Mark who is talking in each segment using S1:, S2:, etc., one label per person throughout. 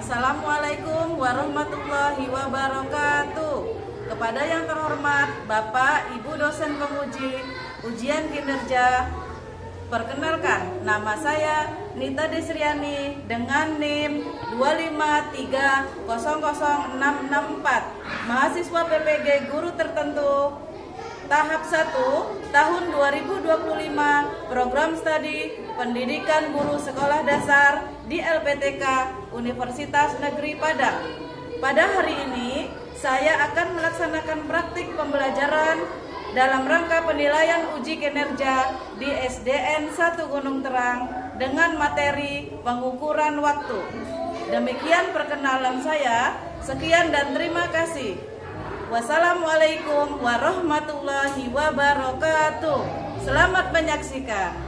S1: Assalamualaikum warahmatullahi wabarakatuh. Kepada yang terhormat Bapak, Ibu dosen penguji ujian kinerja, perkenalkan, nama saya Nita Desriani dengan NIM 253000664, mahasiswa PPG Guru Tertentu tahap 1 tahun 2025, program studi pendidikan guru sekolah dasar di LPTK Universitas Negeri Padang. Pada hari ini saya akan melaksanakan praktik pembelajaran dalam rangka penilaian uji kinerja di SDN 1 Gunung Terang dengan materi pengukuran waktu. Demikian perkenalan saya. Sekian dan terima kasih. Wassalamualaikum warahmatullahi wabarakatuh. Selamat menyaksikan.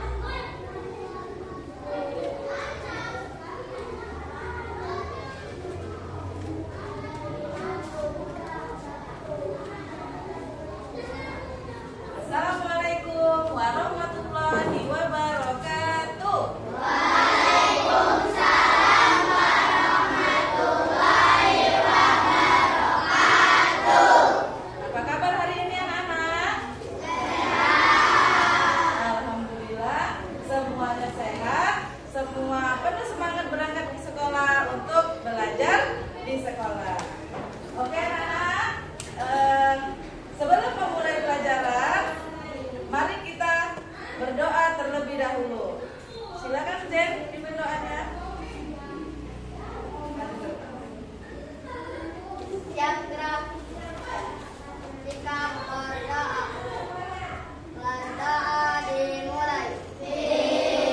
S1: Assalamualaikum warahmatullahi wabarakatuh.
S2: Waalaikumsalam warahmatullahi wabarakatuh.
S1: Apa kabar hari ini anak-anak?
S2: Sehat.
S1: Alhamdulillah, semuanya sehat. Semua penuh semangat berangkat ke sekolah untuk belajar di sekolah. Oke anak-anak, sebelum memulai pelajaran, mari kita berdoa terlebih dahulu. Silakan Jen, pimpin doanya.
S2: Siap gerak. Jika berdoa, berdoa dimulai.
S1: Alhamdulillah.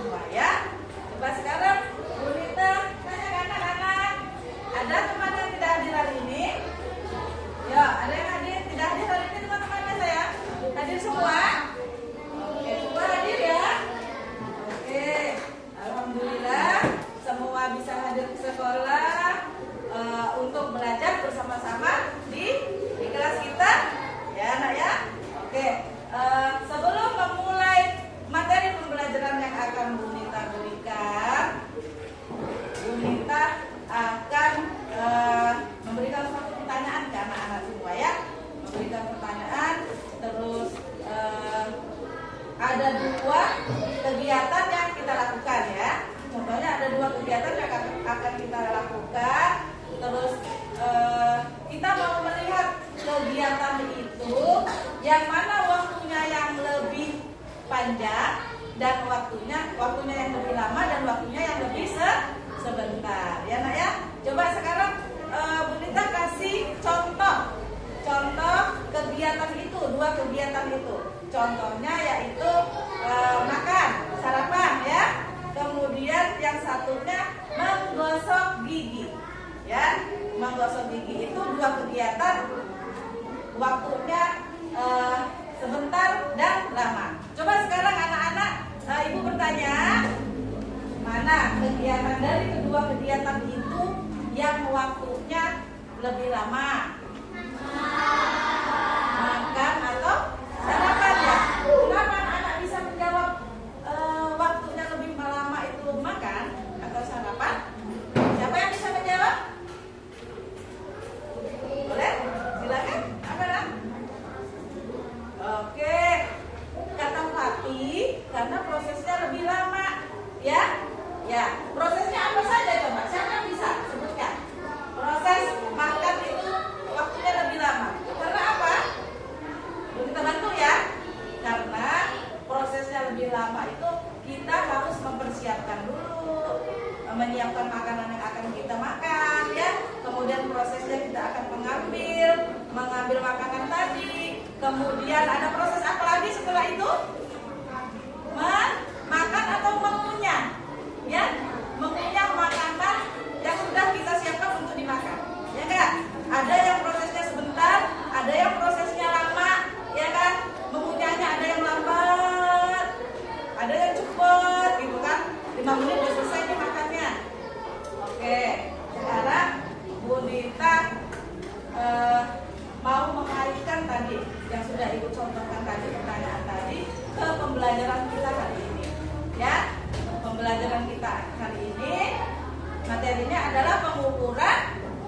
S1: semua ya. Coba sekarang Bu Nita tanya ke anak-anak, ada teman yang tidak hadir hari ini? Ya, ada yang hadir, tidak hadir hari ini teman-temannya saya? Hadir semua? Oke, semua hadir ya? Oke, alhamdulillah semua bisa hadir ke sekolah untuk belajar bersama-sama di kelas kita ya anak ya. Oke, sebelum memulai materi pembelajaran yang akan Bu Nita berikan, Bu Nita akan memberikan suatu pertanyaan ke anak-anak semua ya. Memberikan pertanyaan, terus ada 2 kegiatan yang kita lakukan ya. Contohnya ada 2 kegiatan yang akan kita lakukan. Terus kita mau melihat kegiatan itu yang mana waktunya yang lebih panjang dan waktunya yang lebih lama dan waktunya yang lebih sebentar ya nak ya. Coba sekarang Bu Nita kasih contoh kegiatan itu, 2 kegiatan itu. Contohnya yaitu makan, sarapan ya. Kemudian yang satunya menggosok gigi. Ya, menggosok gigi itu 2 kegiatan, waktunya sebentar dan lama. Coba sekarang anak-anak, Ibu bertanya, mana kegiatan dari kedua kegiatan itu yang waktunya lebih lama? Makan atau sarapan ya? Kenapa anak-anak bisa menjawab waktunya lebih lama itu makan atau sarapan? Siapa yang bisa menjawab? Boleh? Silakan. Apa nak? Oke. Kata Fatih, karena prosesnya lebih lama, ya? Ya. Prosesnya apa saja coba? Siapa yang bisa sebutkan? Proses makan itu waktunya lebih lama. Karena apa? Kita bantu ya. Karena prosesnya lebih lama itu kita harus mempersiapkan dulu, menyiapkan makanan yang akan kita makan ya. Kemudian prosesnya kita akan mengambil makanan tadi. Kemudian ada proses apa lagi setelah itu? Makan atau mengunyah ya. Mengunyah makanan yang sudah kita siapkan untuk dimakan. Ya kan? Ada yang prosesnya sebentar, ada yang prosesnya lama, ya kan? Mengunyahnya ada yang lambat, ada yang cepat gitu kan. 5 menit sudah selesai nih makannya. Oke, sekarang Bu Nita mau mengaitkan tadi yang sudah Ibu contohkan tadi, pertanyaan tadi, ke pembelajaran kita hari ini. Ya, pembelajaran kita hari ini materinya adalah pengukuran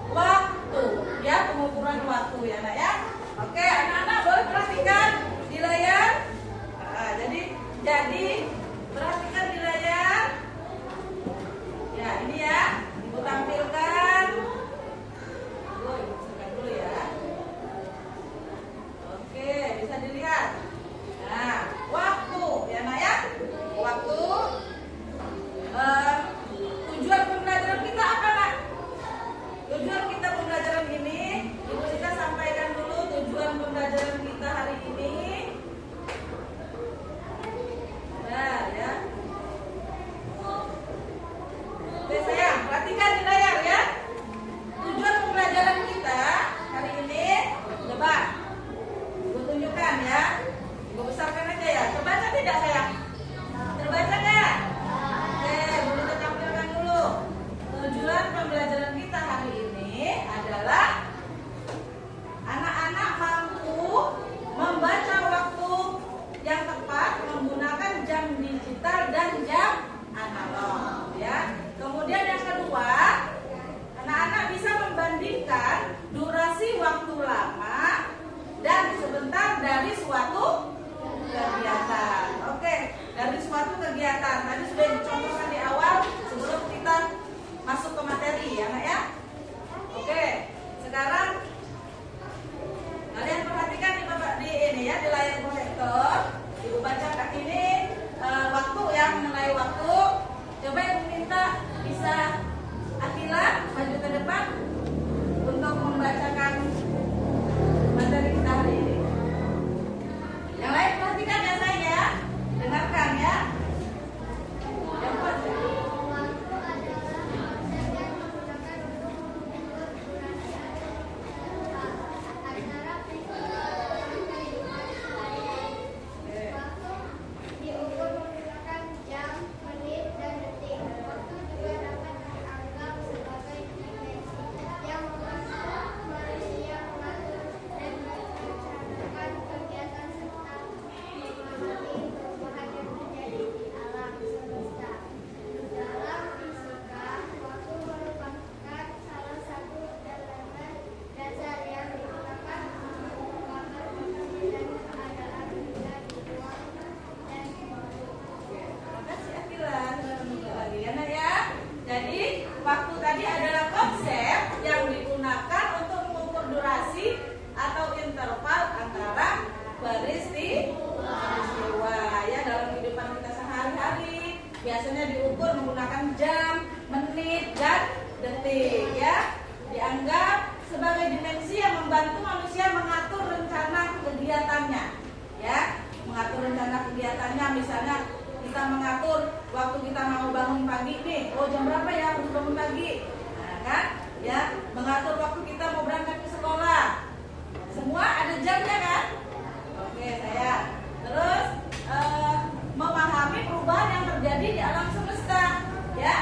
S1: waktu. Ya, pengukuran waktu ya nak ya. Oke, anak-anak boleh perhatikan di layar. Jadi perhatikan di layar. Ya, ini ya, Ibu tampilkan. Ibu sebutkan dulu ya. Oke, bisa dilihat. Nah, waktu ya nak ya. Waktu. Tujuan pembelajaran kita apa nak? Tujuan kita pembelajaran ini, Ibu Nita sampaikan dulu menggunakan jam, menit, dan detik ya. Dianggap sebagai dimensi yang membantu manusia mengatur rencana kegiatannya ya. Mengatur rencana kegiatannya, misalnya kita mengatur waktu kita mau bangun pagi nih, oh jam berapa ya harus bangun pagi, nah kan ya. Mengatur waktu kita mau berangkat ke sekolah, semua ada jamnya kan. Oke saya terus memahami perubahan yang terjadi di alam semesta ya.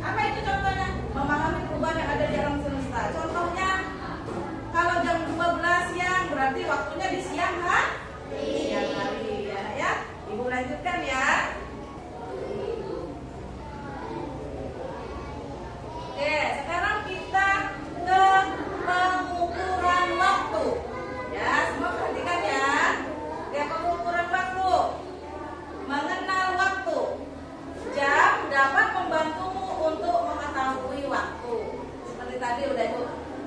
S1: Apa itu contohnya? Memahami perubahan yang ada di alam semesta. Contohnya kalau jam 12 siang berarti waktunya di siang hari. Siang hari ya. Ibu lanjutkan ya. Oke, sekarang kita ke pengukuran waktu. Ya, semua perhatikan ya. Oke, pengukuran waktu. Mengenal waktu. Jam dapat membantumu untuk mengetahui waktu. Seperti tadi udah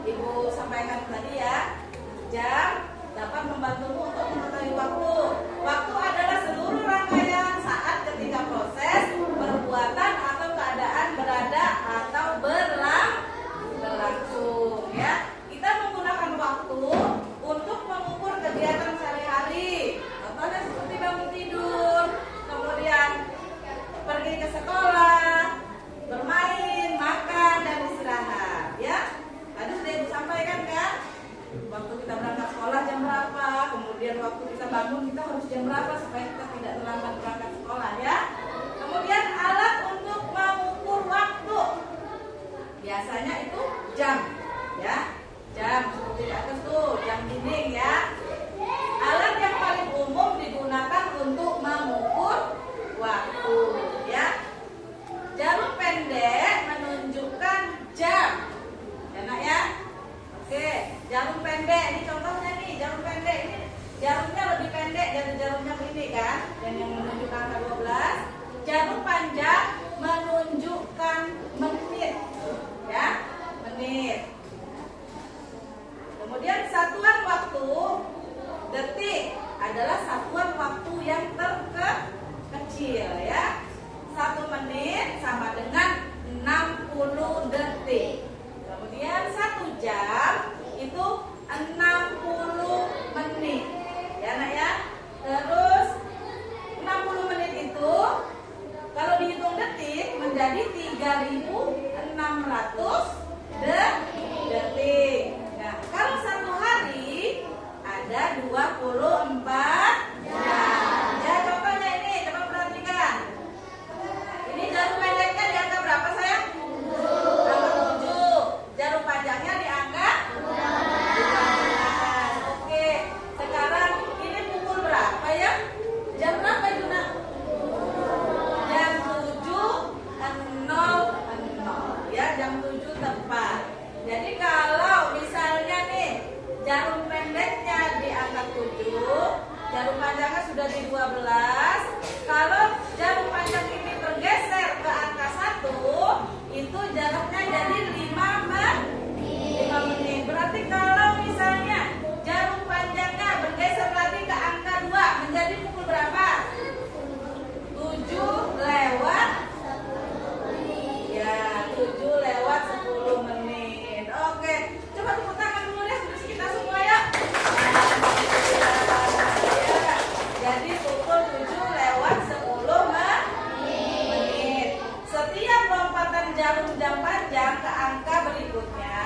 S1: Ibu sampaikan tadi ya. Jam dapat membantumu untuk mengetahui waktu. Waktu adalah seluruh rangkaian saat ketika proses, perbuatan atau keadaan berada atau berlangsung ya. Kita menggunakan waktu untuk mengukur kegiatan sehari-hari. Contohnya seperti bangun tidur, kemudian pergi ke sekolah, bermain, makan, dan istirahat ya. Tadi sudah Ibu sampaikan kan? Waktu kita berangkat sekolah jam berapa, kemudian waktu kita bangun kita harus jam berapa supaya kita tidak terlambat berangkat sekolah ya. Kemudian alat untuk mengukur waktu, biasanya itu jam ya. Jam seperti di atas tuh, jam dinding ya. Alat yang paling umum digunakan untuk mengukur waktu ya. Jarum pendek menunjukkan jam. Enak ya? Oke, jarum pendek ini contohnya nih, jarum pendek ini jarumnya lebih pendek dari jarumnya ini kan, dan yang menunjukkan angka 12. Jarum panjang menunjukkan menit ya, menit. Kemudian satuan waktu, detik adalah satuan waktu yang terkecil ya. 1 menit sama dengan 60 detik. Kemudian 1 jam itu 60 menit ya nak ya. Terus 60 menit itu kalau dihitung detik menjadi 3.600 detik. Nah, kalau 1 hari ada 24 jam. Ya, contohnya ini, coba perhatikan. Ini jarum pendeknya di angka berapa sayang? Angka 7. Jarum panjangnya di angka 12. Oke, sekarang ini pukul berapa ya? Jam berapa itu nak? Jam 7.00 ya, jam 7 tepat. Jadi kalau misalnya nih jarum pendeknya di angka 7, jarum panjangnya sudah di 12. Kalau jarum panjang ini bergeser ke angka 1, itu jaraknya jadi 5 menit. Berarti kalau misalnya jarum panjangnya bergeser lagi ke angka 2, menjadi pukul berapa? 7 lewat ya, 7 lewat 10 menit. Oke, coba tepuk tangan dulu deh untuk kita semua ya. Jadi pukul 7 lewat 10 menit. Setiap lompatan jarum jam panjang ke angka berikutnya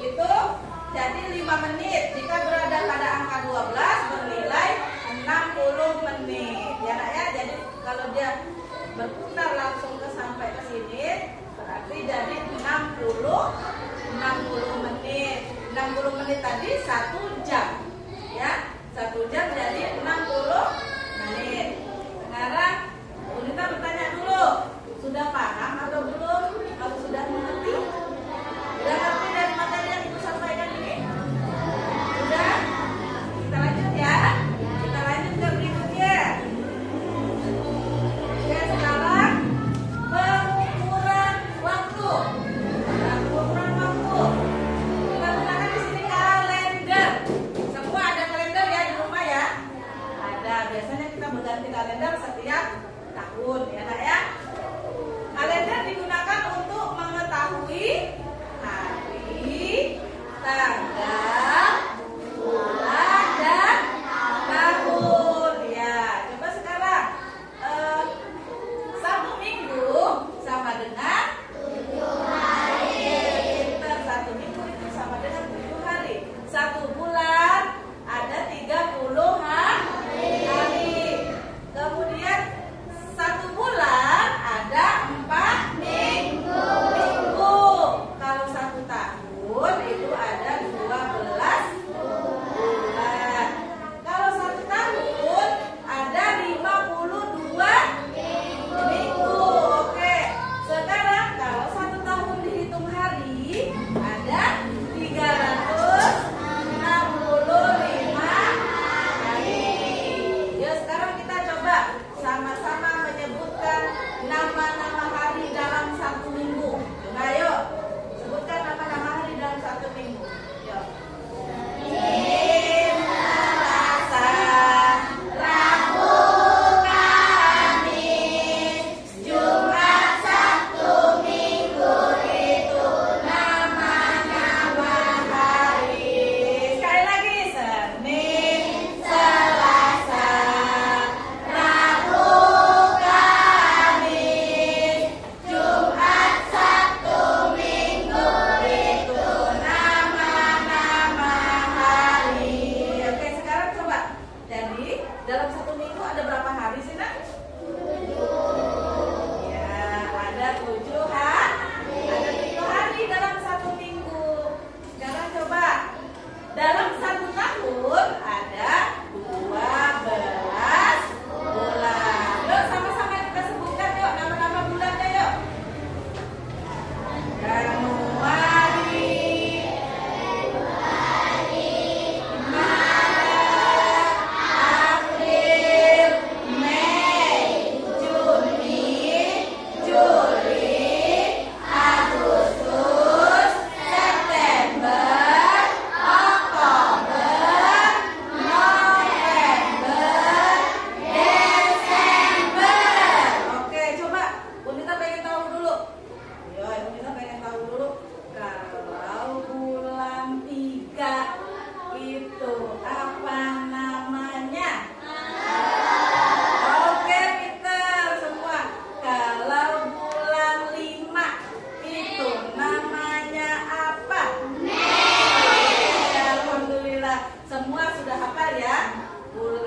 S1: itu jadi 5 menit. Jika berada pada angka 12 bernilai 60 menit. Ya nak ya, jadi kalau dia berputar langsung sampai ke sini berarti jadi 60 menit. 60 menit tadi 1 jam. Ya, 1 jam jadi 60 menit. Sekarang Bunita bertanya dulu, sudah paham atau belum? Kalau sudah mengerti? Sudah ngerti dari materi yang Ibu sampaikan ini? Sudah? Kita lanjut ya. Kita lanjut ke berikutnya. Oke, sekarang pengukuran waktu. Nah, pengukuran waktu. Kita gunakan di sini kalender. Semua ada kalender ya di rumah ya? Ada. Biasanya kita berganti kalender setiap tahun ya nak ya. Kalender digunakan untuk mengetahui hari, tanggal, bulan, dan tahun. Ya, coba sekarang satu minggu sama dengan 7 hari. Pintar, satu minggu itu sama dengan 7 hari. Satu bulan ada 30 hari. Kemudian satu bulan ada 4 minggu. Kalau satu tahun itu ada 12 bulan. Kalau satu tahun ada 52 minggu. Oke. Sekarang kalau satu tahun dihitung hari ada 365 hari. Ya, sekarang kita coba sama-sama menyebutkan nama-nama hari dalam satu minggu. Coba yuk, sebutkan nama-nama hari dalam satu minggu. Yuk. Senin, Selasa, Rabu, Kamis, Jumat, Sabtu, Minggu, itu nama-nama hari. Sekali lagi, Senin, Selasa, Rabu, Kamis, Jumat, Sabtu, Minggu, itu nama-nama hari. Oke, sekarang coba. Jadi dalam satu minggu ada berapa hari sih, Nak? Ya, ada 7 hari. Ada 7 hari dalam satu minggu. Sekarang coba. Dalam satu tahun ada 12 bulan. Yuk, sama-sama kita sebutkan yuk nama-nama bulannya yuk. Januari, Maret, April, Mei, Juni, Juli, Agustus, September, Oktober, November, Desember. Oke, coba Bunita pengen tahu dulu. Yo, Bunita pengen tahu dulu. Kalau bulan 3 itu apa namanya? Oke, pinter semua. Kalau bulan 5 itu namanya apa? Mei. Alhamdulillah, semua sudah hafal ya.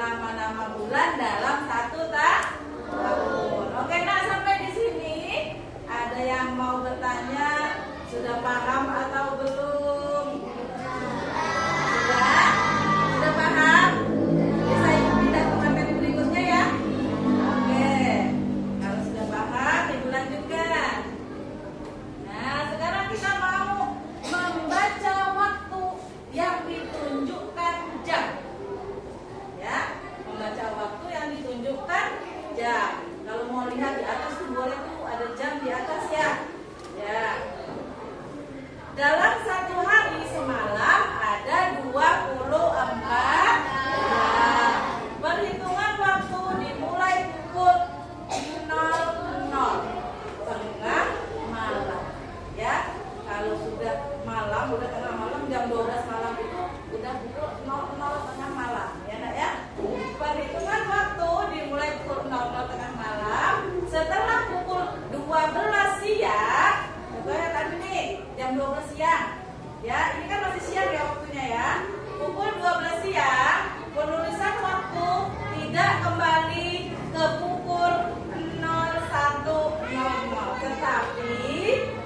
S1: Nama-nama bulan dalam satu tahun. Oke, nah sampai di sini ada yang mau bertanya, sudah paham atau belum? Sudah? Sudah paham? Bisa pindah ke materi berikutnya ya. Oke, kalau sudah paham, Ibu lanjutkan. Nah, sekarang kita mau membaca waktu yang ditunjukkan jam. Ya, membaca waktu yang ditunjukkan jam. Kalau mau lihat di atas tuh boleh tuh ada jam di atas ya. Ya. Dalam satu hari semalam ada 24 jam. Perhitungan waktu dimulai pukul 00 tengah malam. Ya, kalau sudah malam, udah tengah malam, jam 12 malam itu udah pukul 00 tengah malam. Ya, Nak ya. Perhitungan waktu dimulai pukul 00 tengah malam. Setelah pukul 12 siang, contohnya tadi nih jam 12 siang. Ya, ini kan masih siang ya waktunya ya. Pukul 12 siang, penulisan waktu tidak kembali ke pukul 01.00, tetapi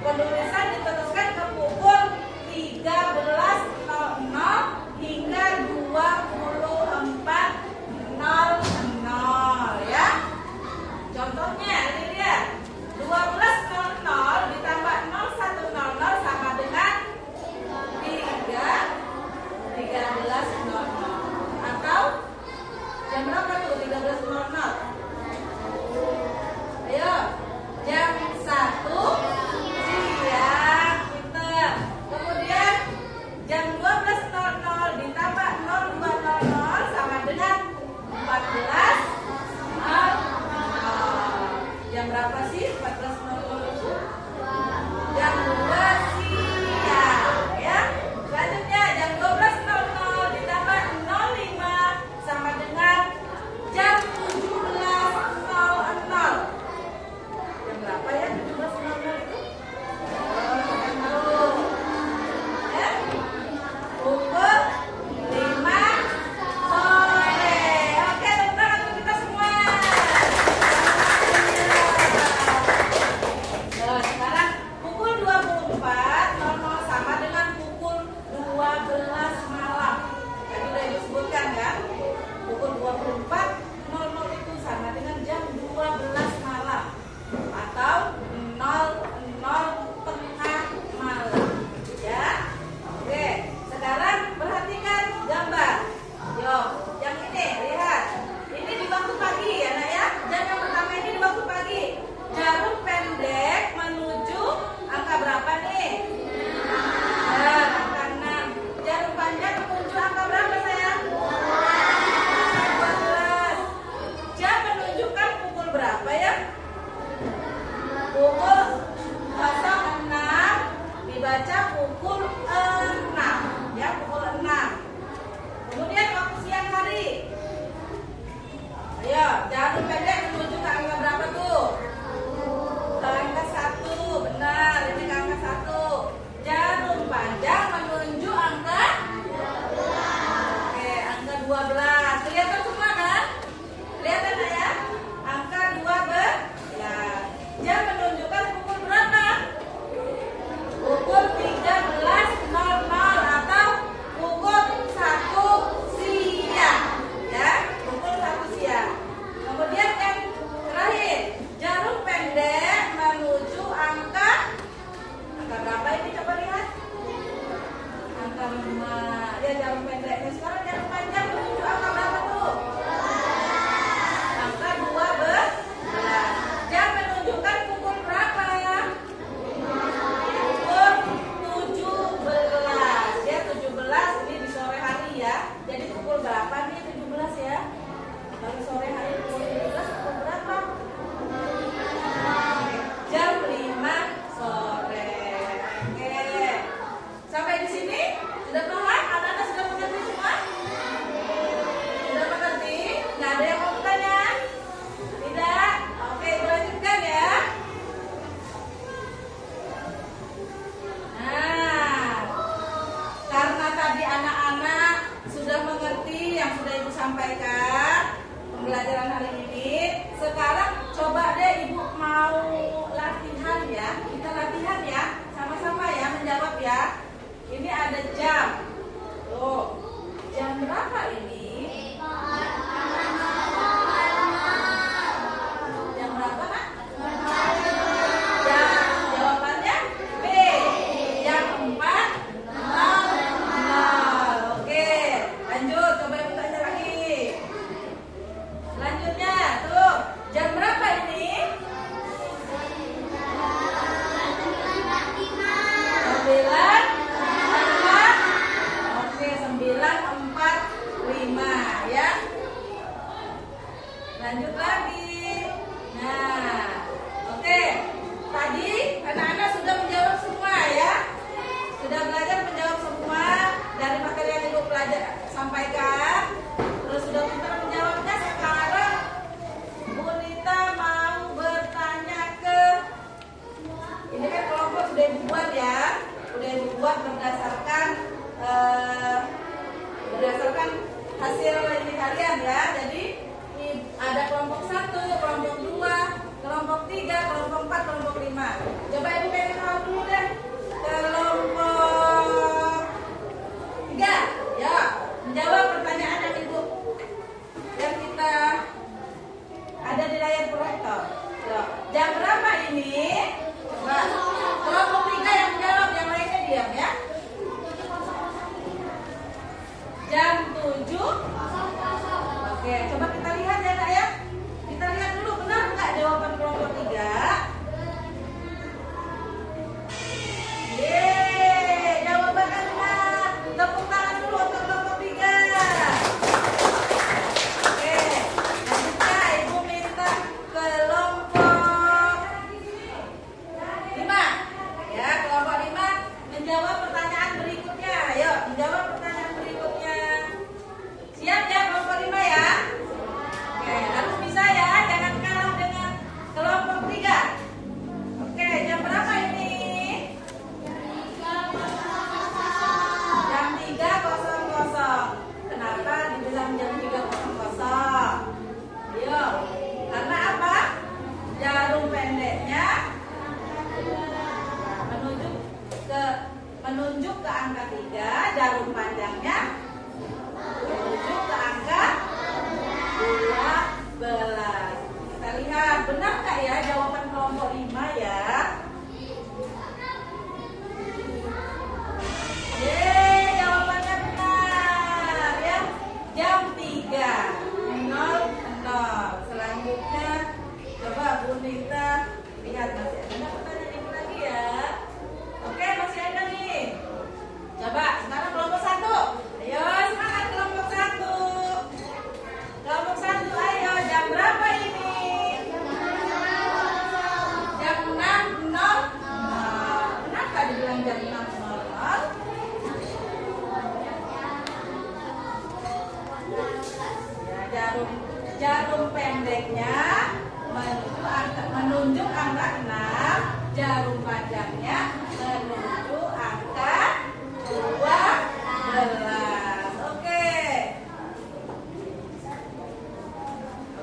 S1: penulisan diteruskan ke pukul 13.00 hingga 24.00 ya. Contohnya ini dia, 12.00 ditambah 01.00 sama dengan 13.00. Atau jam berapa tuh 13.00? Ayo, jam 1 siang, pinter. Kemudian jam 12.00 ditambah 02.00 sama dengan 14.00. Jam berapa sih 14.00 Jarum pendek menuju ke angka berapa tuh? Ke angka 1. Benar, ini ke angka 1. Jarum panjang menuju angka 12. Oke, angka 12. Kelihatan semua kan? Kelihatan nggak ya? Angka 12. Jam menunjukkan pukul berapa? Pukul 13.00 atau pukul 1 siang. Ya, pukul 1 siang. Kemudian yang terakhir, jarum pendek menuju angka berapa ini, coba lihat? Angka 5. Ya, jarum pendeknya. Sekarang jarum panjang menuju angka berapa tuh? Angka 12. Jam menunjukkan pukul berapa? Pukul 17. Ya, 17 ini di sore hari ya. Jadi pukul berapa nih 17 ya? Kalau sore hari pukul 17 pukul berapa? Jam 5 sore. Oke. Sampai di sini sudah paham? Anak-anak sudah mengerti semua? Sudah mengerti? Nggak ada yang mau bertanya? Tidak? Oke, lanjutkan ya. Nah, karena tadi anak-anak sudah mengerti yang sudah Ibu sampaikan pembelajaran hari ini, sekarang coba deh Ibu mau latihan ya. Kita latihan ya, sama-sama ya menjawab ya. Ini ada jam. Tuh, jam berapa ini? Jam berapa, Nak? Jam, jawabannya B. Jam 4.00. Oke, lanjut. Coba Ibu tanya lagi. Selanjutnya, tuh, jam berapa ini? 9.45 ya. Lanjut lagi. Nah, oke. Tadi anak-anak sudah menjawab semua ya. Sudah belajar menjawab semua dari materi yang Ibu sampaikan. Terus sudah pintar menjawabnya. Sekarang Bu Nita mau bertanya ke, ini kan kelompok sudah Ibu buat ya. Sudah Ibu buat berdasarkan hasil ini kalian ya. Jadi ada kelompok 1, kelompok 2, kelompok jarum pendeknya menunjuk angka 6, jarum panjangnya menunjuk angka 12. Oke.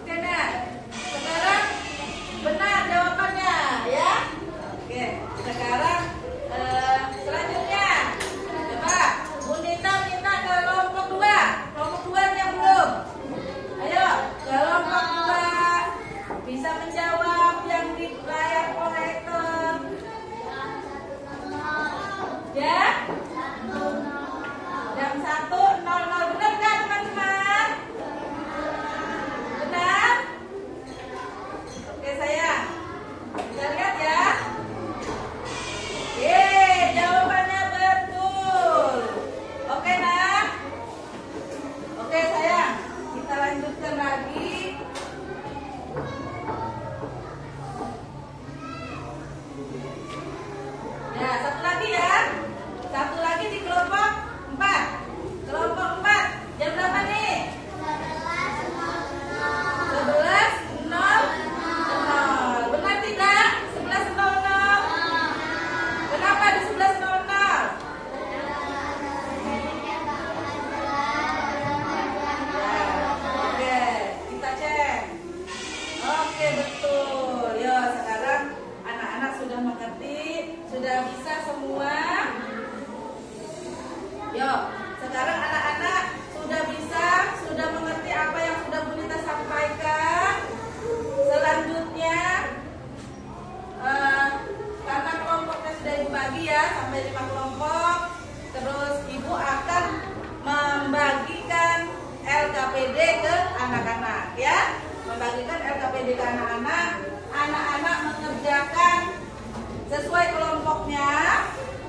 S1: Oke, nah. Sekarang benar jawabannya ya. Oke, sekarang selanjutnya coba Bu Nita minta kelompok 2. Kelompok 2 yang belum. Ayo, kelompok 2 bisa menjawab yang di layar proyektor. Ya? Jam 1.00 benar kan teman-teman? Benar? Oke sayang, kita lihat ya. Jawabannya betul. Oke nak? Oke sayang, kita lanjutkan lagi. Ya, satu lagi ya. Satu lagi di kelompok 4. Kelompok 4. Jam berapa nih? 11.00. Benar tidak? 11.00. Kenapa di 11.00? Oke, kita cek. Oke, betul. Yo, sekarang anak-anak sudah mengerti, sudah bisa semua. Yo, sekarang anak-anak sudah bisa, sudah mengerti apa yang sudah Bu Nita sampaikan. Selanjutnya, karena kelompoknya sudah Ibu bagi ya, sampai 5 kelompok. Terus Ibu akan membagikan LKPD ke anak-anak ya. Membagikan LKPD ke anak-anak. Anak-anak mengerjakan sesuai kelompoknya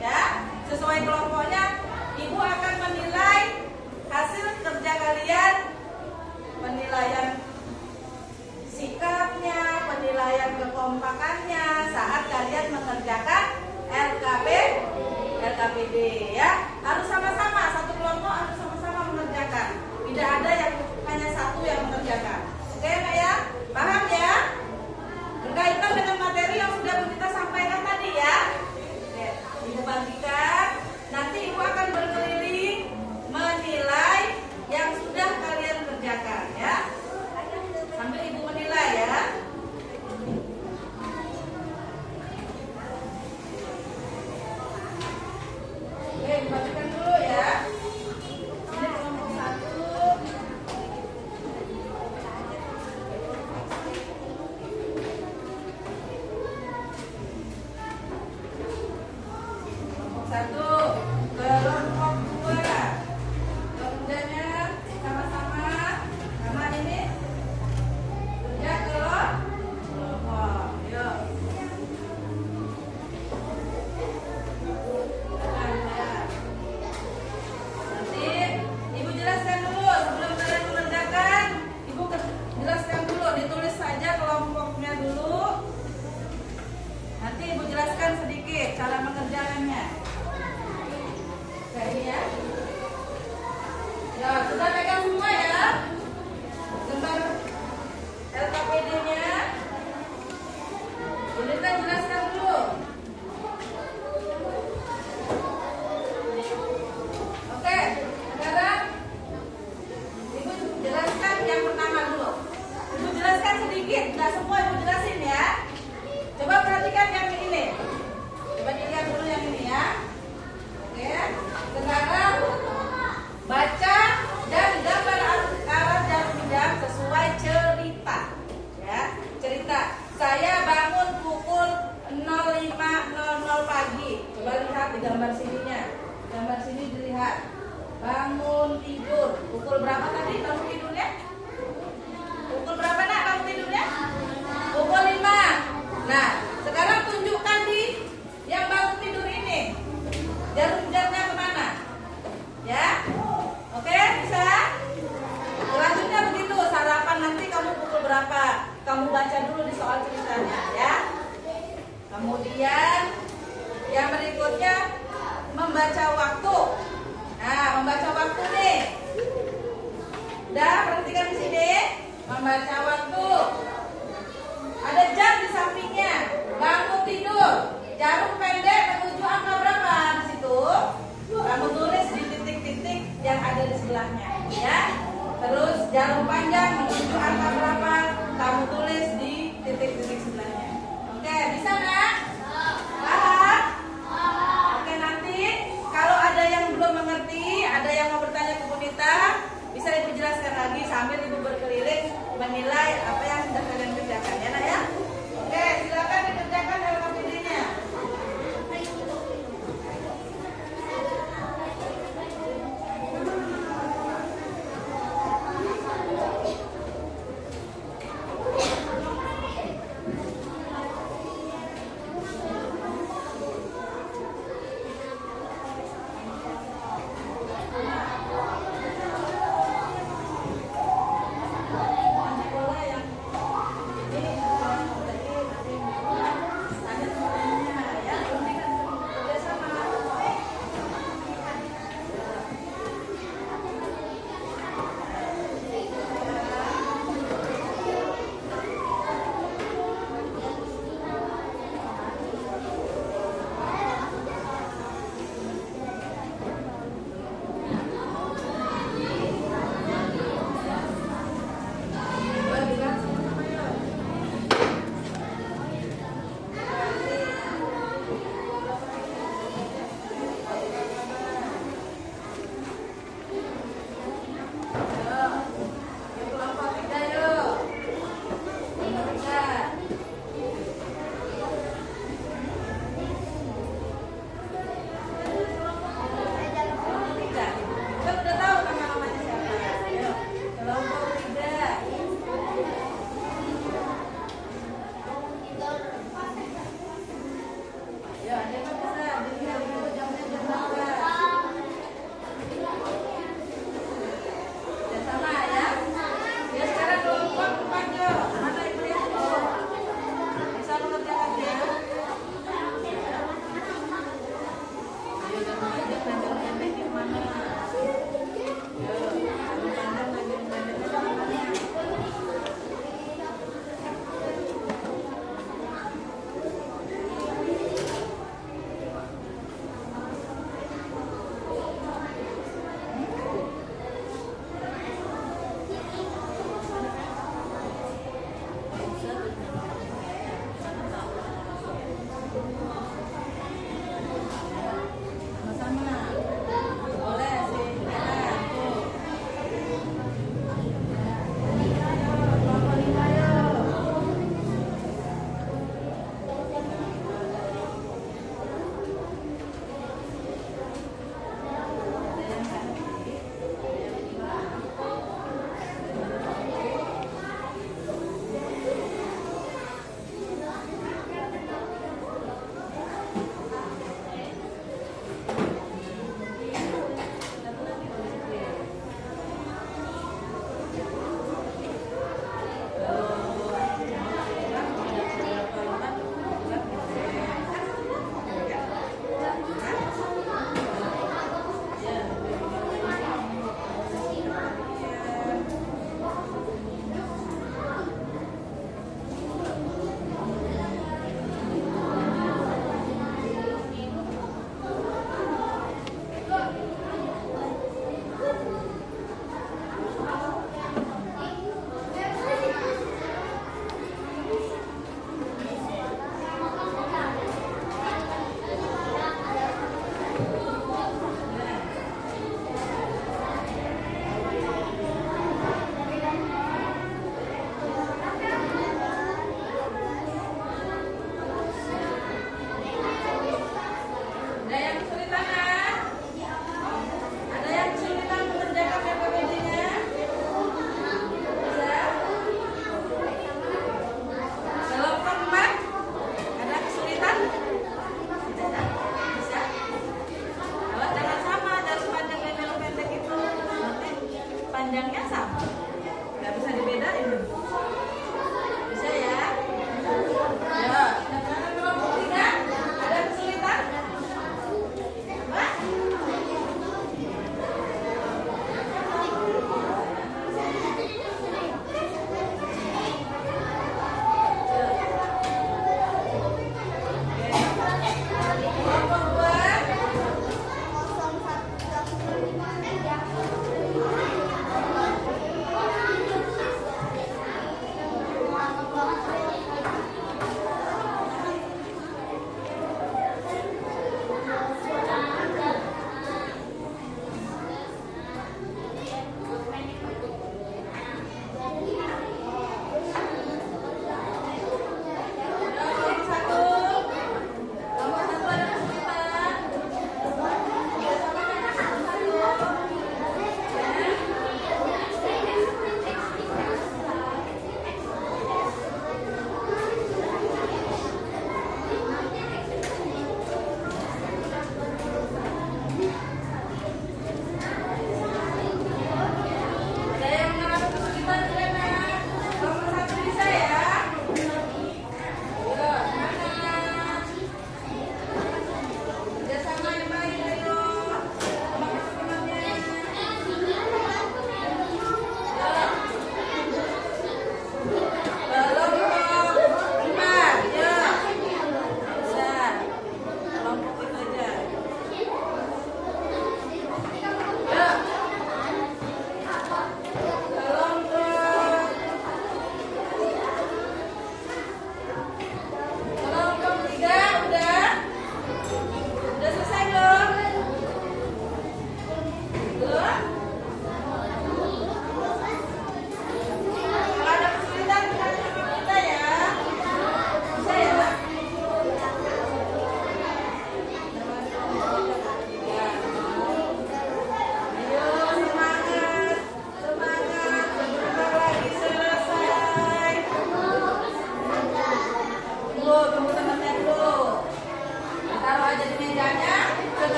S1: ya. Sesuai kelompoknya Ibu akan menilai hasil kerja kalian, penilaian sikapnya, penilaian kekompakannya saat kalian mengerjakan LKPD ya. Harus sama-sama, satu kelompok harus sama-sama mengerjakan. Tidak ada yang hanya satu yang mengerjakan. Oke Nak ya? Paham ya? Berkaitan dengan materi yang sudah kita sampaikan tadi ya. Oke, Ibu bagikan. Nanti Ibu akan berkeliling menilai yang sudah kalian kerjakan ya. Sambil Ibu menilai ya. Oke, bagikan dulu ya. Ini kelompok 1. Kelompok 1, kelompok 2. Kerjanya sama-sama. Sama ini. Kerja kelompok. Yuk. Nanti Ibu jelaskan dulu sebelum kalian mengerjakan. Ibu jelaskan dulu, ditulis saja kelompoknya dulu. Nanti Ibu jelaskan sedikit cara mengerjakannya. Kayak ini ya. Ya, sudah pegang semua ya. Lembar LKPD-nya. Bu Nita jelaskan dulu. Oke, sekarang Ibu jelaskan yang pertama dulu. Ibu jelaskan sedikit, nggak semua Ibu jelasin ya. Coba perhatikan yang ini. Coba dilihat dulu yang ini ya. Oke, sekarang baca dan gambar arah jarum jam sesuai cerita. Ya, cerita. Saya bangun pukul 05.00 pagi. Coba lihat di gambar sininya. Gambar sini dilihat. Bangun tidur. Pukul berapa tadi bangun tidurnya? Pukul berapa nak bangun tidurnya? Pukul 5. Nah, sekarang tunjukkan di yang bangun tidur ini. Jarum jamnya kemana? Ya, oke bisa. Selanjutnya begitu, sarapan nanti kamu pukul berapa? Kamu baca dulu di soal ceritanya ya. Kemudian yang berikutnya membaca waktu. Nah, membaca waktu nih. Udah perhatikan di sini. Membaca waktu. Ada jam di sampingnya. Bangun tidur. Jarum pendek menuju angka berapa di situ? Kamu tulis di titik-titik yang ada di sebelahnya, ya. Terus jarum panjang menuju angka berapa? Kamu tulis di titik-titik sebelahnya. Oke, bisa nggak? Paham? Oke, nanti kalau ada yang belum mengerti, ada yang mau bertanya ke Bu Nita, bisa Ibu jelaskan lagi sambil Ibu berkeliling menilai apa yang sudah kalian kerjakan, ya nak ya? Oke, silakan dikerjakan LKPD-nya.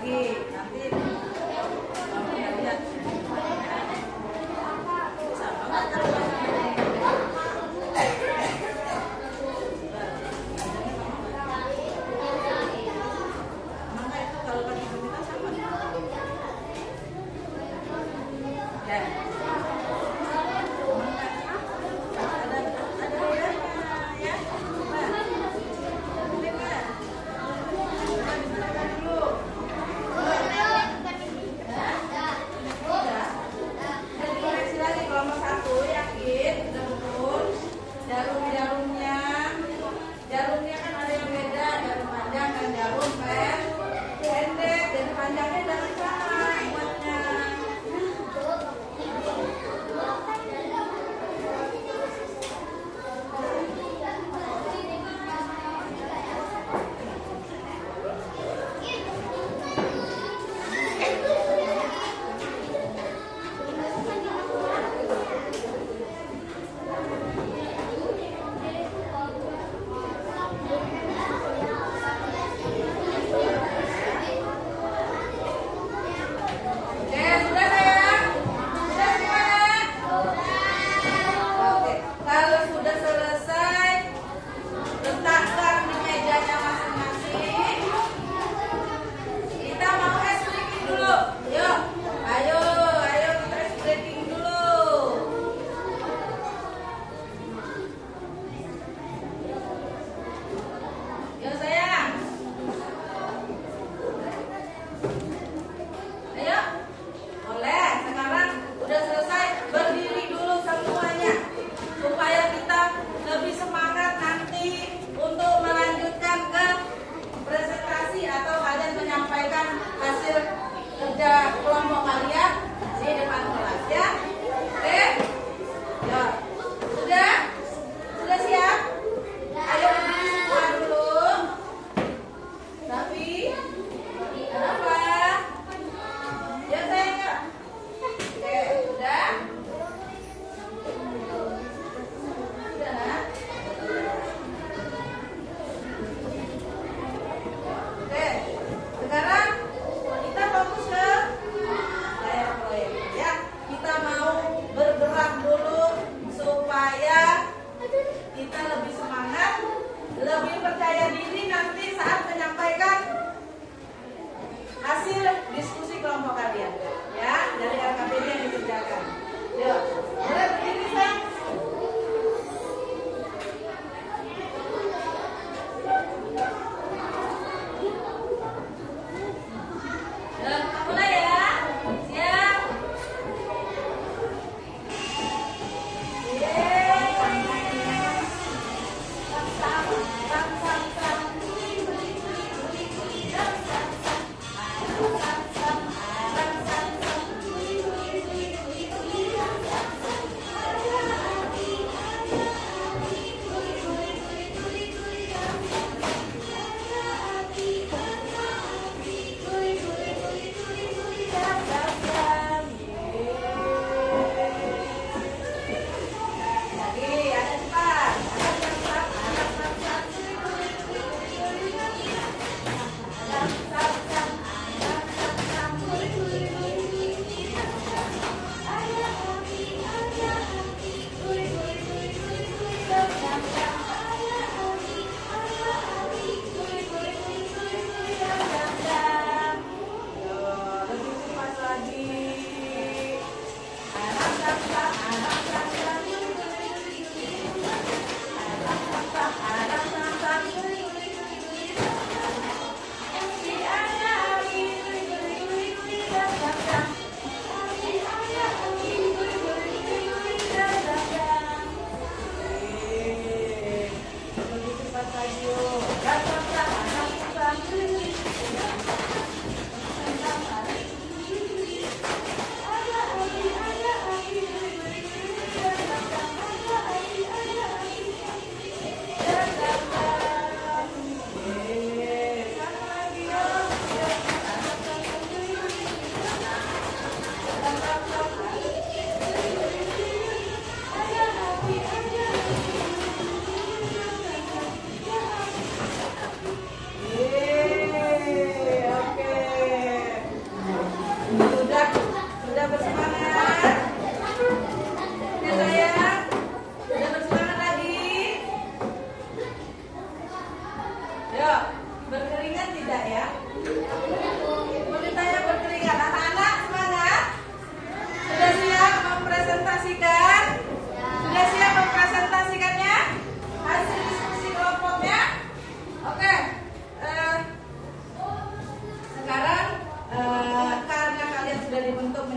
S1: lagi. Nanti kamu nggak lihat. Sama nggak tahu. Mangga itu kalau pakai boneka sama. Ya. Ada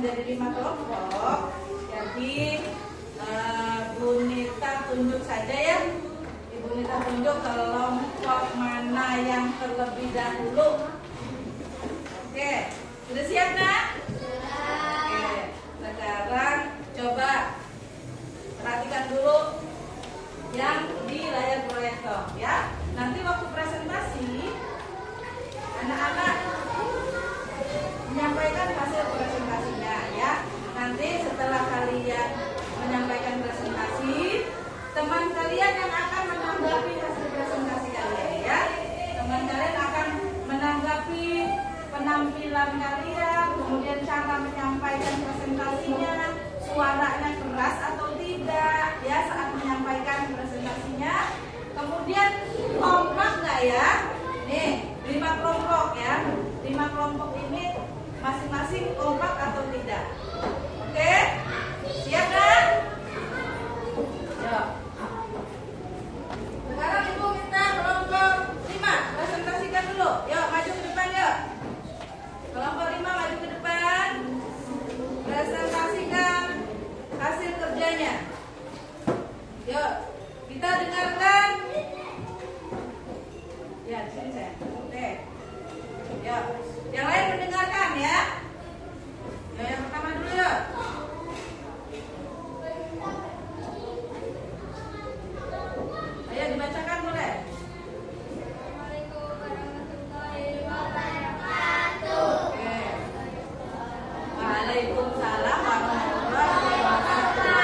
S1: menjadi 5 kelompok. Jadi Bu Nita tunjuk saja ya. Ibu Nita tunjuk kelompok mana yang terlebih dahulu. Oke, sudah siap nak? Oke, sekarang coba perhatikan dulu yang di layar proyektor ya. Nanti waktu presentasi anak-anak menyampaikan hasil presentasinya ya. Nanti setelah kalian menyampaikan presentasi, teman kalian yang akan menanggapi hasil presentasi kalian ya. Teman kalian akan menanggapi penampilan kalian, kemudian cara menyampaikan presentasinya, suaranya keras atau tidak ya saat menyampaikan presentasinya. Kemudian kompak nggak ya? Nih 5 kelompok ya. 5 kelompok ini masing-masing kompak atau tidak? Oke, siap kan? Ya. Sekarang ibu minta kelompok 5 presentasikan dulu. Yuk maju ke depan yuk. Kelompok 5 maju ke depan. Presentasikan hasil kerjanya. Yuk, kita dengarkan. Ya, di sini saya. Oke. Yuk, yang lain mendengarkan ya. Yuk, yang pertama dulu yuk. Ayo dibacakan boleh.
S2: Assalamualaikum warahmatullahi wabarakatuh.
S1: Oke. Waalaikumsalam warahmatullahi wabarakatuh.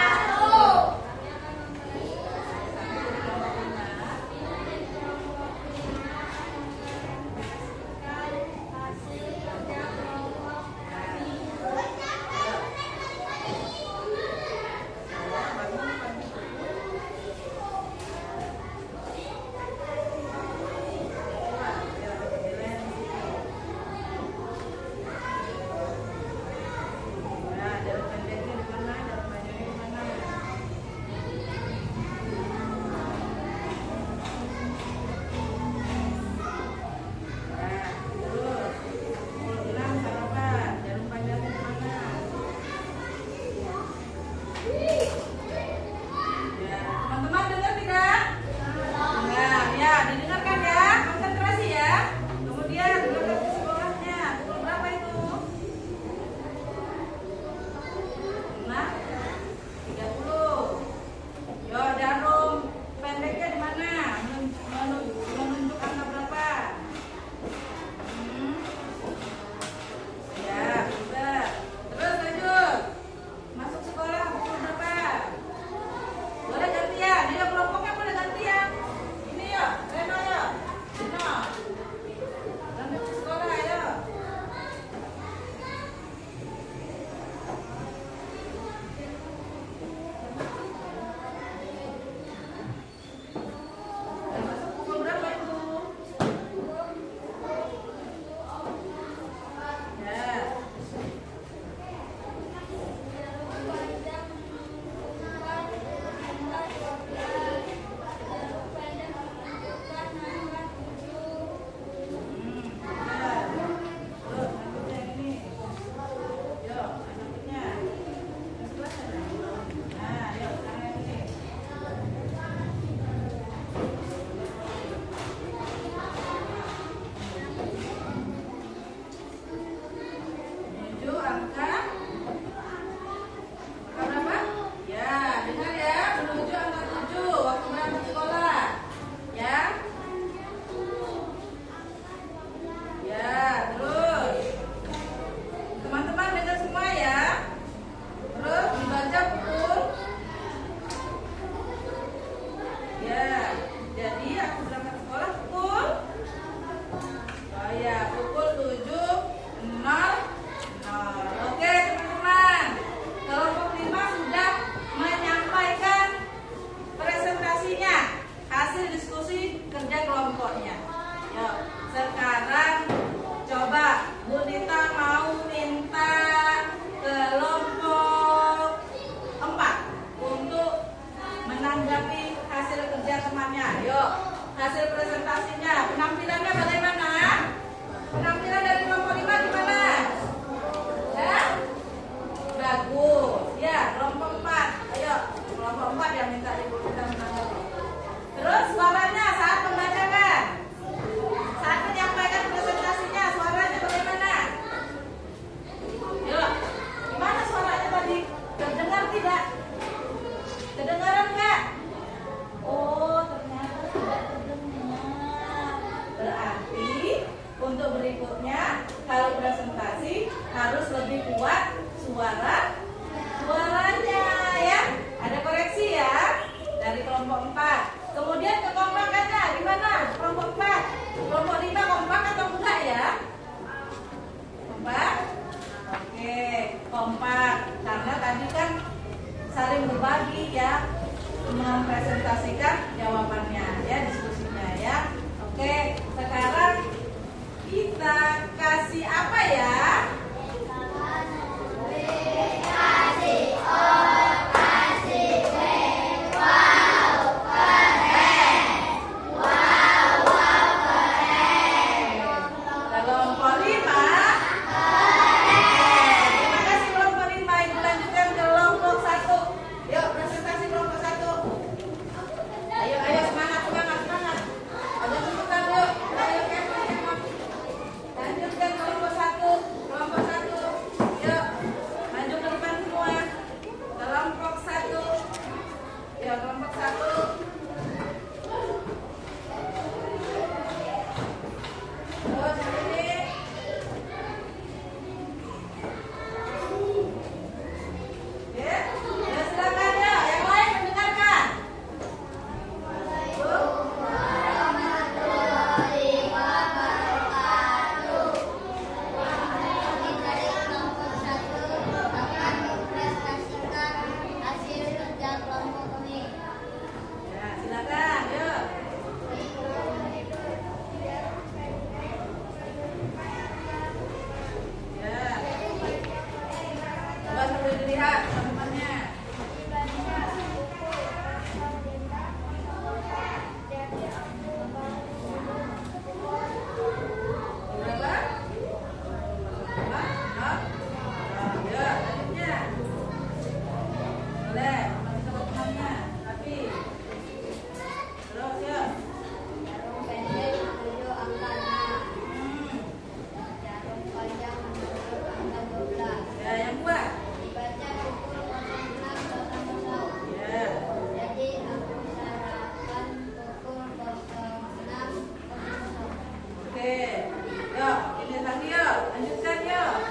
S1: kompak karena tadi kan saling berbagi ya, mempresentasikan jawabannya ya, diskusinya ya. Oke, sekarang kita kasih apa ya? Yuk, ini lagi yuk, lanjutkan yuk.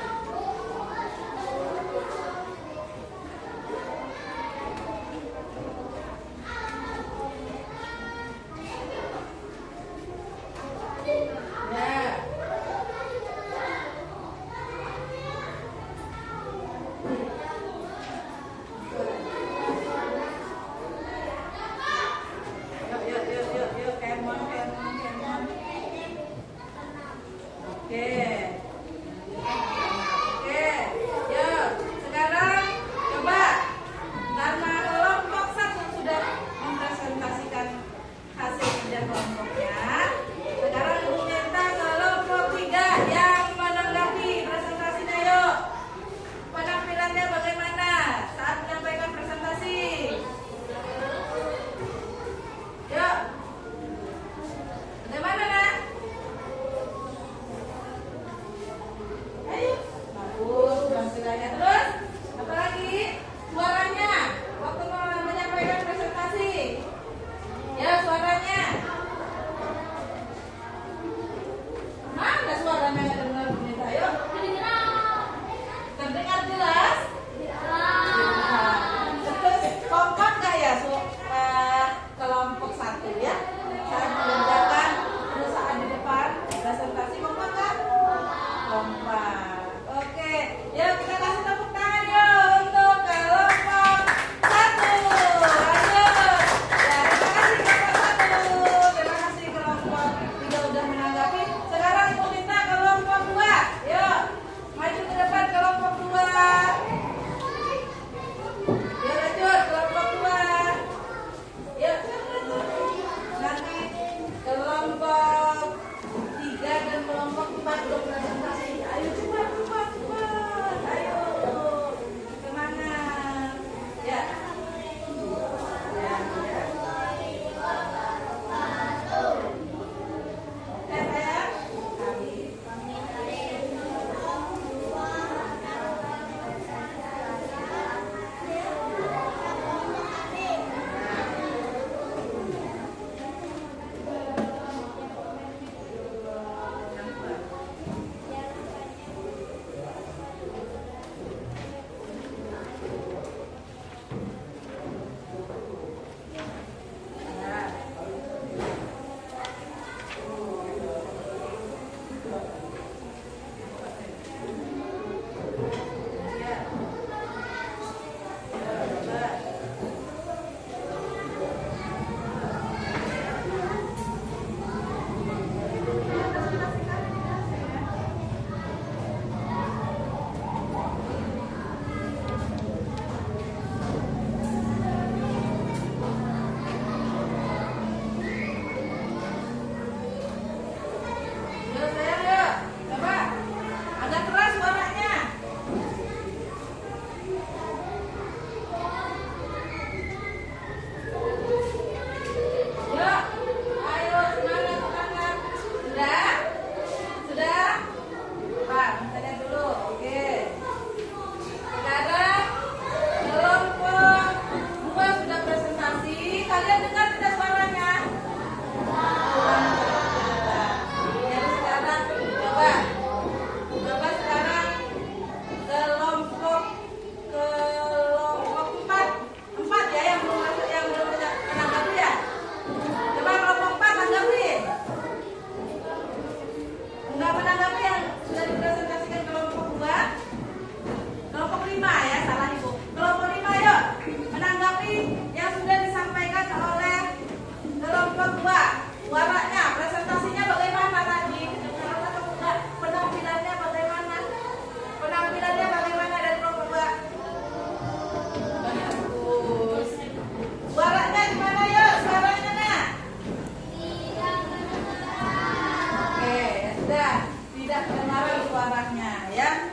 S1: ya.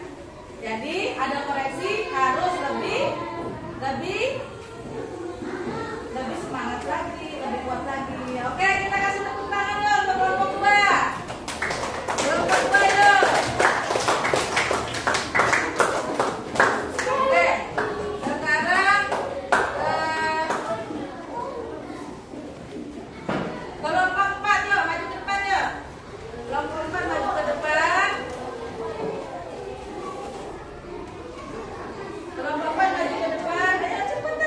S1: Jadi ada koreksi harus lebih semangat lagi, lebih kuat lagi. Oke, kita kasih tepuk tangan dong untuk kelompok 2. Kelompok 2 yuk. Oke, sekarang kelompok 4 yuk, maju ke depan yuk. Kelompok 4 maju ke depan. Kelompok 4 maju ke depan. Ayo cepetan.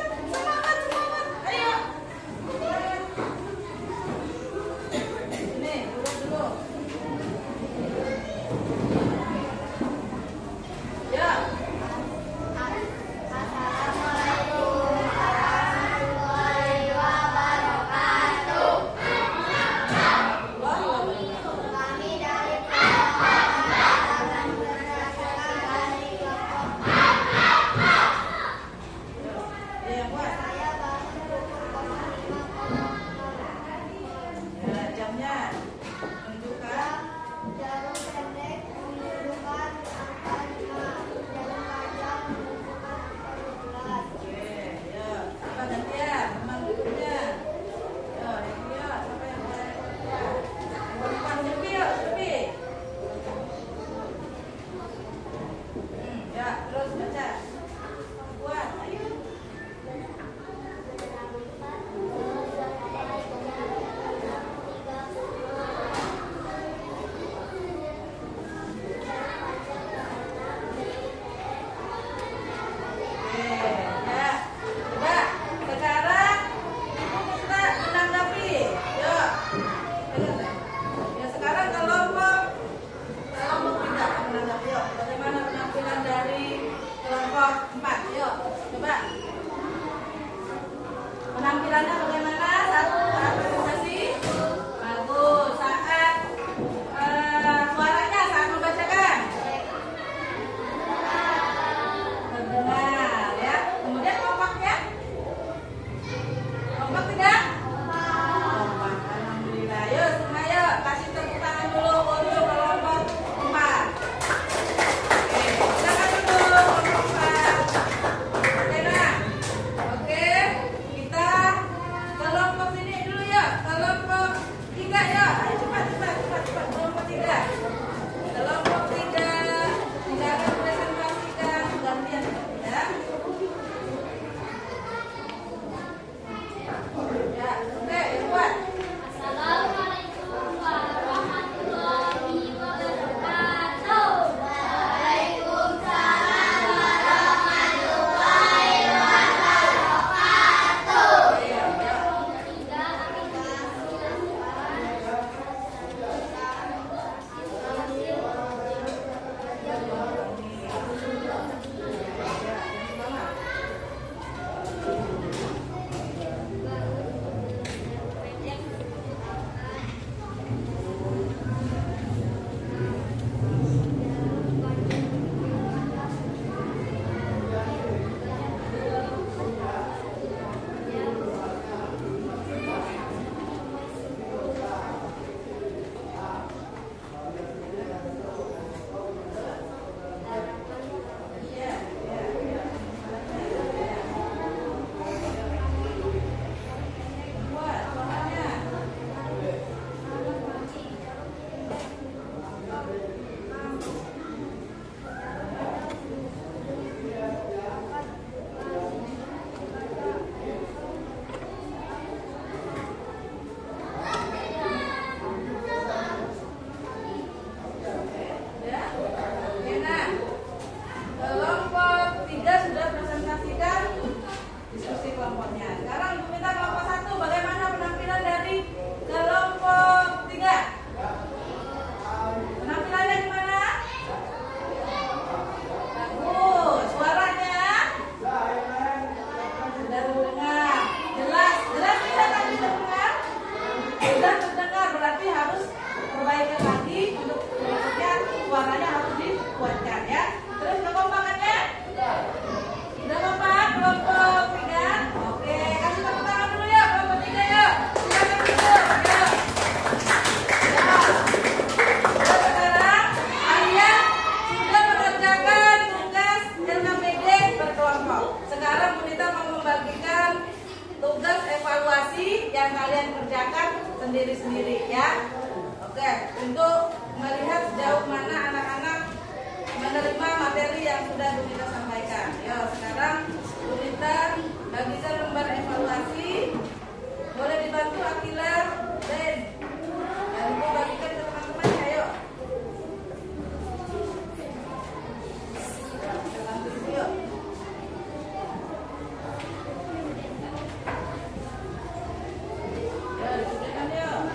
S1: yang sudah Bu Nita sampaikan. Yo, sekarang Bu Nita bagikan lembar evaluasi. Boleh dibantu Akila dan Bu bagikan ke teman-temannya. Ayo. Bantu Ibu, yuk. Ya, diberikan yuk.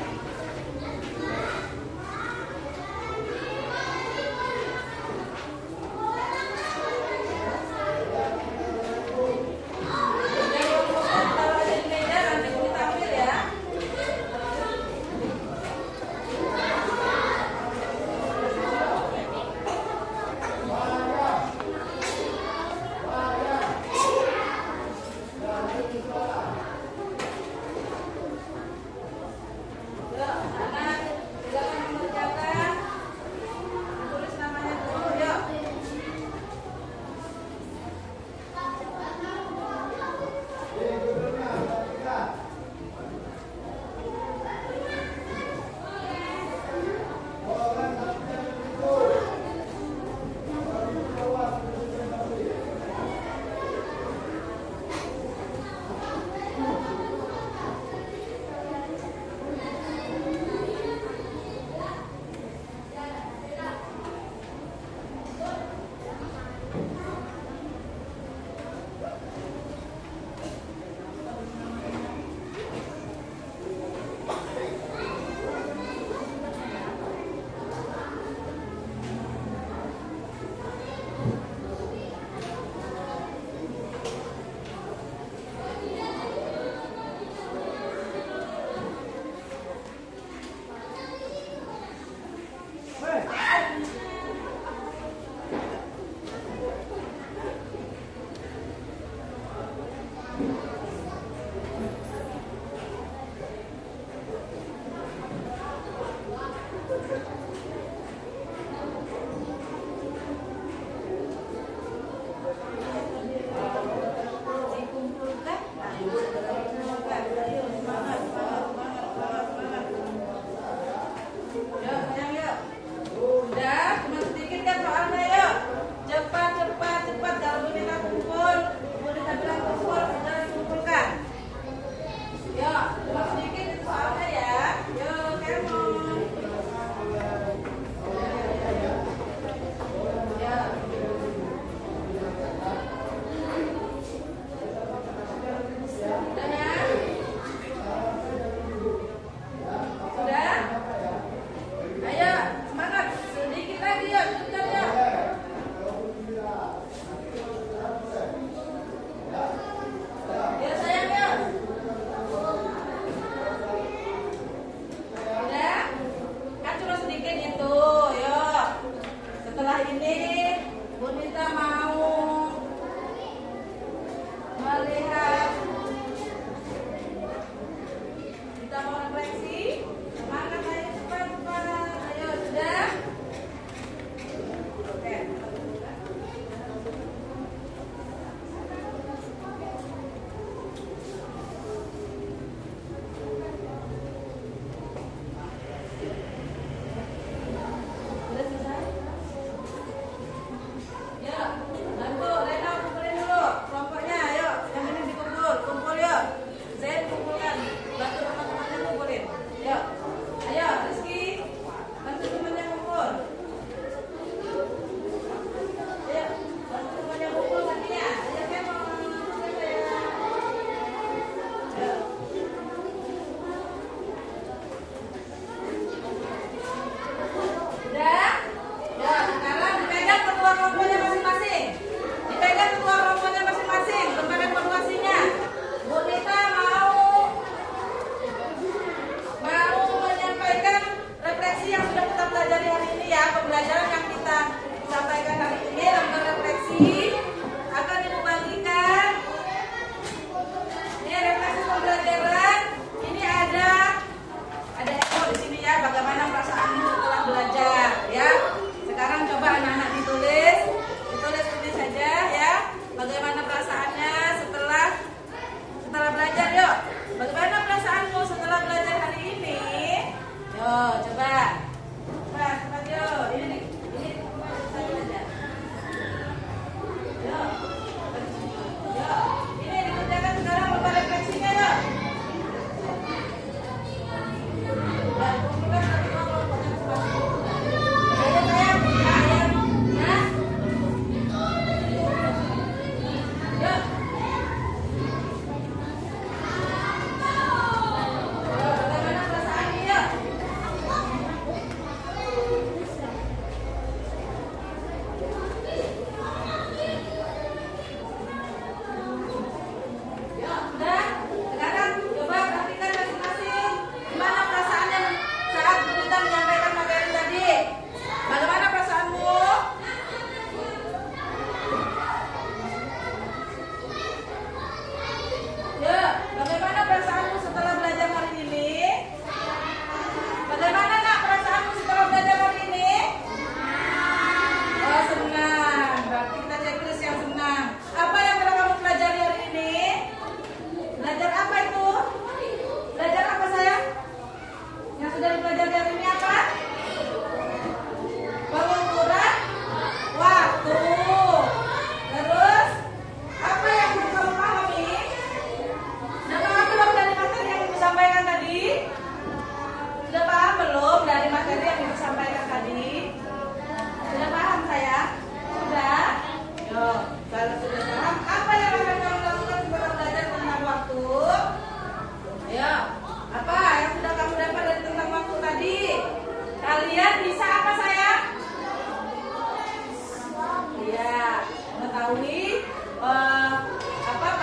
S1: mengetahui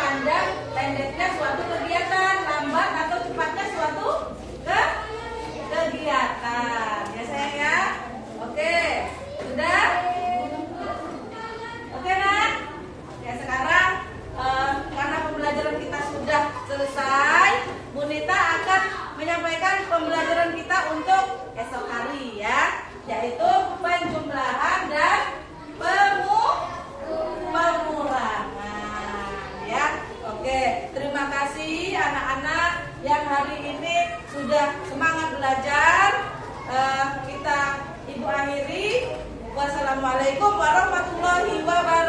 S1: panjang pendeknya suatu kegiatan, lambat atau cepatnya suatu kegiatan. Ya sayang ya. Oke, sudah? Oke nak? Ya sekarang karena pembelajaran kita sudah selesai, Bu Nita akan menyampaikan pembelajaran kita untuk esok hari ya, yaitu penjumlahan dan pengurangan ya. Oke, terima kasih anak-anak yang hari ini sudah semangat belajar. Kita ibu akhiri. Wassalamualaikum warahmatullahi wabarakatuh.